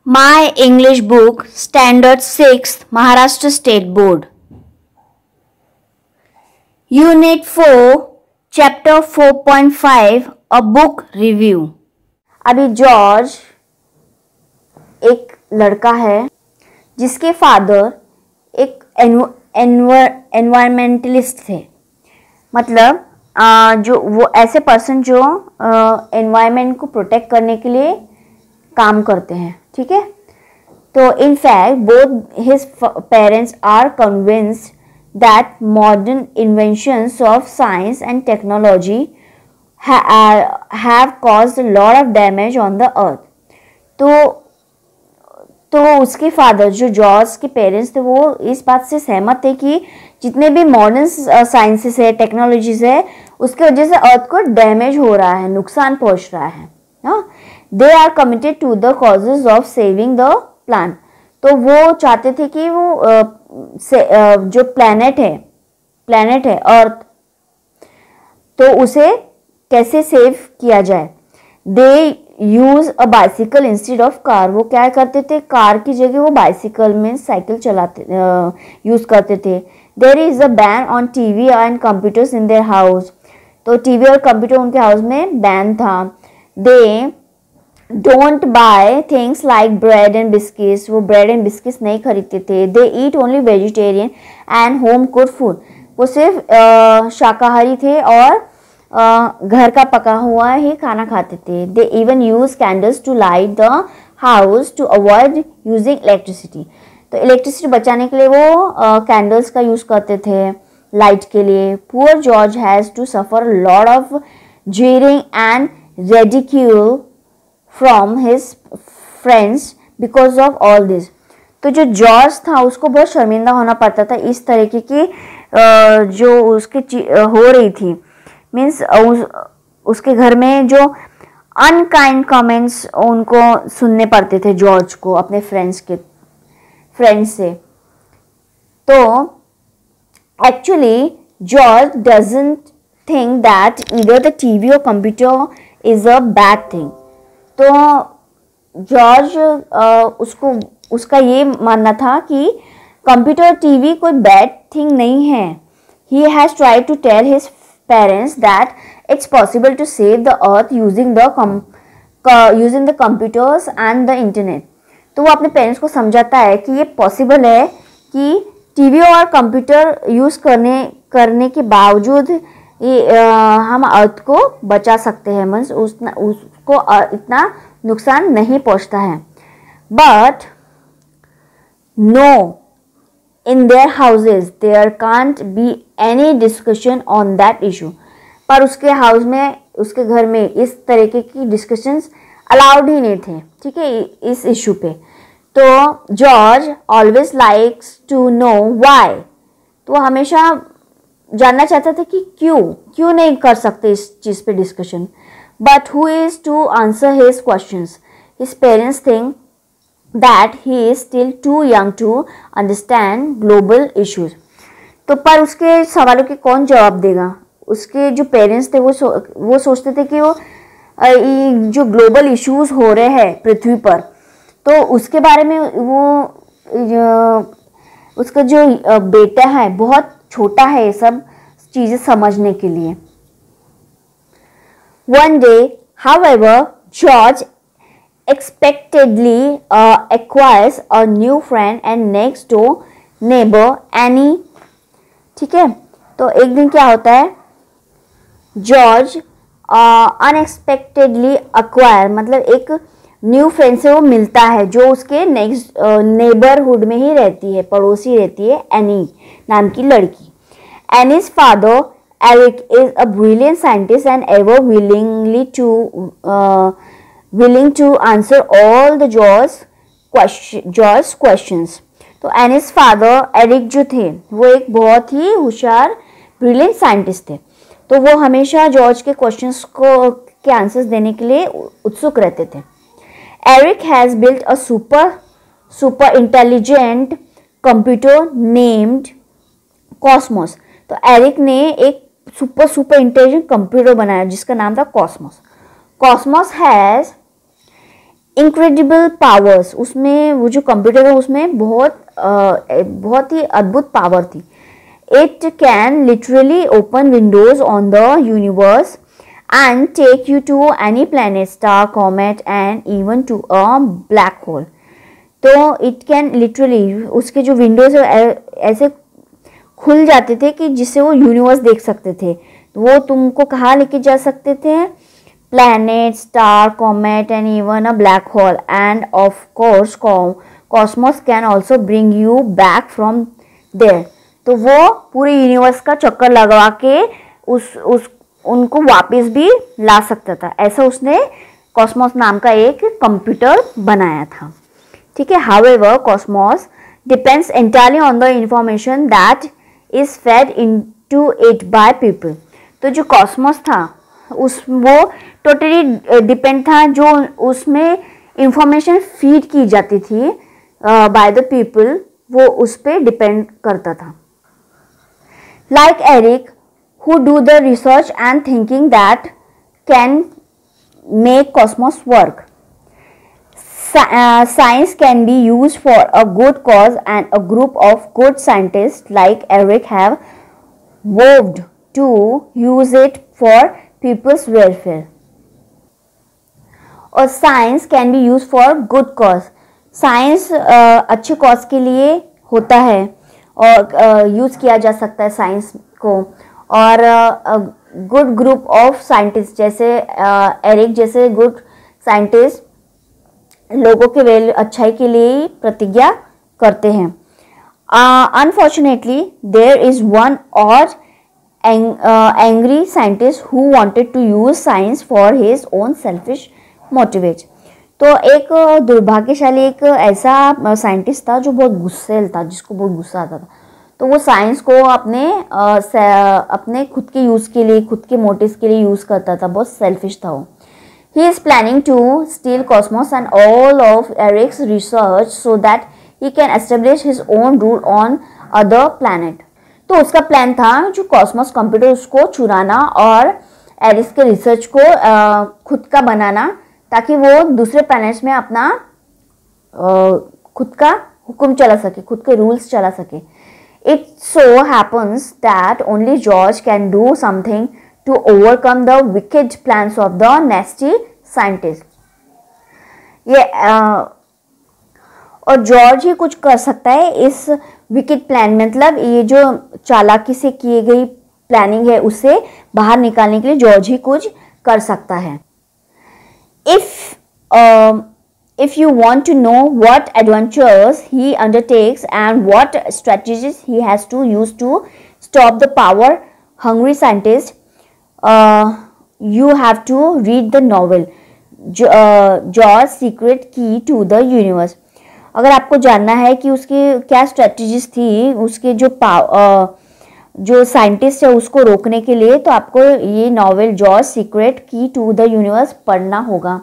My English book, Standard 6, Maharashtra State Board. Unit 4, Chapter 4.5, A Book Review. अभी George एक लड़का है जिसके फादर एक एनवायरमेंटलिस्ट थे। मतलब जो वो ऐसे पर्सन जो एनवायरमेंट को प्रोटेक्ट करने के लिए काम करते हैं, ठीक है। तो in fact both his parents are convinced that modern inventions of science and technology have caused a lot of damage on the earth. तो उसके फादर जो जॉर्ज के पेरेंट्स थे वो इस बात से सहमत थे कि जितने भी मॉडर्न साइंसेस है, टेक्नोलॉजीज है, उसके वजह से अर्थ को डैमेज हो रहा है, नुकसान पहुंच रहा है। They are committed to the causes of saving the plan. तो वो चाहते थे कि वो जो प्लैनेट है अर्थ, तो उसे कैसे सेव किया जाए। They use a bicycle instead of car. वो क्या करते थे, कार की जगह वो बाइसिकल में साइकिल चलाते यूज करते थे। There is a ban on TV and computers in their house. तो टीवी और कंप्यूटर उनके हाउस में बैन था। They don't buy things like bread and biscuits. वो ब्रेड एंड बिस्किट्स नहीं खरीदते थे। They eat only vegetarian and home cooked food. वो सिर्फ शाकाहारी थे और घर का पका हुआ ही खाना खाते थे। They even use candles to light the house to avoid using electricity. तो इलेक्ट्रिसिटी बचाने के लिए वो कैंडल्स का यूज करते थे लाइट के लिए। Poor George has to suffer lot of jeering and ridicule from his friends because of all this. तो जो जॉर्ज था उसको बहुत शर्मिंदा होना पड़ता था इस तरीके की जो उसके हो रही थी। मीन्स उसके घर में जो अनकाइंड कमेंट्स उनको सुनने पड़ते थे जॉर्ज को अपने फ्रेंड्स से। तो actually George doesn't think that either the TV और computer is a bad thing. तो जॉर्ज उसका ये मानना था कि कंप्यूटर टीवी कोई बैड थिंग नहीं है। He has tried to tell his parents that it's possible to save the earth using the computers and the internet। तो वो अपने पेरेंट्स को समझाता है कि ये पॉसिबल है कि टीवी और कंप्यूटर यूज करने के बावजूद हम अर्थ को बचा सकते हैं। मीन्स उसको इतना नुकसान नहीं पहुंचता है। But no, in their houses there can't be any discussion on that issue। पर उसके हाउस में, उसके घर में इस तरीके की डिस्कशंस अलाउड ही नहीं थे, ठीक है, इस इशू पे। तो George always likes to know why. तो वो हमेशा जानना चाहता था कि क्यों नहीं कर सकते इस चीज़ पे discussion. But who is to answer his questions. His parents think that he is still too young to understand global issues। तो पर उसके सवालों के कौन जवाब देगा। उसके जो पेरेंट्स थे वो सोचते थे कि वो जो ग्लोबल इश्यूज हो रहे हैं पृथ्वी पर, तो उसके बारे में उसका जो बेटा है बहुत छोटा है ये सब चीज़ें समझने के लिए। One day, however, George expectedly acquires a new friend and next door neighbor Annie। ठीक है, तो एक दिन क्या होता है, जॉर्ज अनएक्सपेक्टेडली अक्वायर मतलब एक न्यू फ्रेंड से वो मिलता है जो उसके नेक्स्ट नेबरहुड में ही रहती है, पड़ोसी रहती है, एनी नाम की लड़की। Annie's father Eric is a brilliant scientist and ever willing to answer all the George's questions। तो एनिस फादर एरिक जो थे वो एक बहुत ही होशियार ब्रिलियंट साइंटिस्ट थे। तो वो हमेशा जॉर्ज के क्वेश्चंस के आंसर्स देने के लिए उत्सुक रहते थे। Eric has built a super intelligent computer named Cosmos. तो एरिक ने एक सुपर इंटेलिजेंट कंप्यूटर बनाया जिसका नाम था Cosmos. Cosmos has incredible powers, उसमें वो जो कंप्यूटर है उसमें बहुत ही अद्भुत पावर थी। It can literally open windows on the universe and take you to any planet, star, comet and even to a black hole. तो इट कैन लिटरली, उसके जो विंडोज ऐसे खुल जाते थे कि जिससे वो यूनिवर्स देख सकते थे। तो वो तुमको कहाँ लेके जा सकते थे? Planet, star, comet and even a black hole, and of course Cosmos can also bring you back from there. तो वो पूरे यूनिवर्स का चक्कर लगा के उनको वापस भी ला सकता था। ऐसा उसने कॉस्मोस नाम का एक कंप्यूटर बनाया था। ठीक है। However Cosmos depends entirely on the information that is fed into it by people. तो जो कॉस्मोस था वो टोटली डिपेंड था, जो उसमें इंफॉर्मेशन फीड की जाती थी बाय द पीपल, वो उस पर डिपेंड करता था। Like Eric who do the research and thinking that can make cosmos work. Science can be used for a good cause, and a group of good scientists like Eric have vowed to use it for people's welfare. और science can be use for good cause, science अच्छे cause के लिए होता है और use किया जा सकता है साइंस को। और गुड ग्रुप ऑफ साइंटिस्ट जैसे एरिक जैसे गुड साइंटिस्ट लोगों के अच्छाई के लिए प्रतिज्ञा करते हैं। अनफॉर्चुनेटली देयर इज वन और angry scientist who wanted to use science for his own selfish motivate. तो एक दुर्भाग्यशाली एक ऐसा साइंटिस्ट था जो बहुत गुस्सेल था, जिसको बहुत गुस्सा आता था। तो वो साइंस को अपने खुद के यूज़ के लिए, खुद के मोटिव्स के लिए यूज़ करता था, बहुत सेल्फिश था वो। He is planning to steal Cosmos and all of Eric's research so that he can establish his own rule on other planet. तो उसका प्लान था जो कॉस्मोस कंप्यूटर उसको चुराना और एरिक्स के रिसर्च को खुद का बनाना, ताकि वो दूसरे प्लैनेट्स में अपना खुद का हुक्म चला सके, खुद के रूल्स चला सके। It so happens that only George can do something to overcome the wicked plans of the nasty scientist. ये और जॉर्ज ही कुछ कर सकता है इस विकेड प्लान, मतलब ये जो चालाकी से की गई प्लानिंग है उससे बाहर निकालने के लिए जॉर्ज ही कुछ कर सकता है। If you want to know what adventures he undertakes and what strategies he has to use to stop the power-hungry scientist, you have to read the novel George's Secret Key to the Universe. अगर आपको जानना है कि उसकी क्या strategies थी उसके जो साइंटिस्ट है उसको रोकने के लिए, तो आपको ये नॉवेल जॉर्ज सीक्रेट की टू द यूनिवर्स पढ़ना होगा।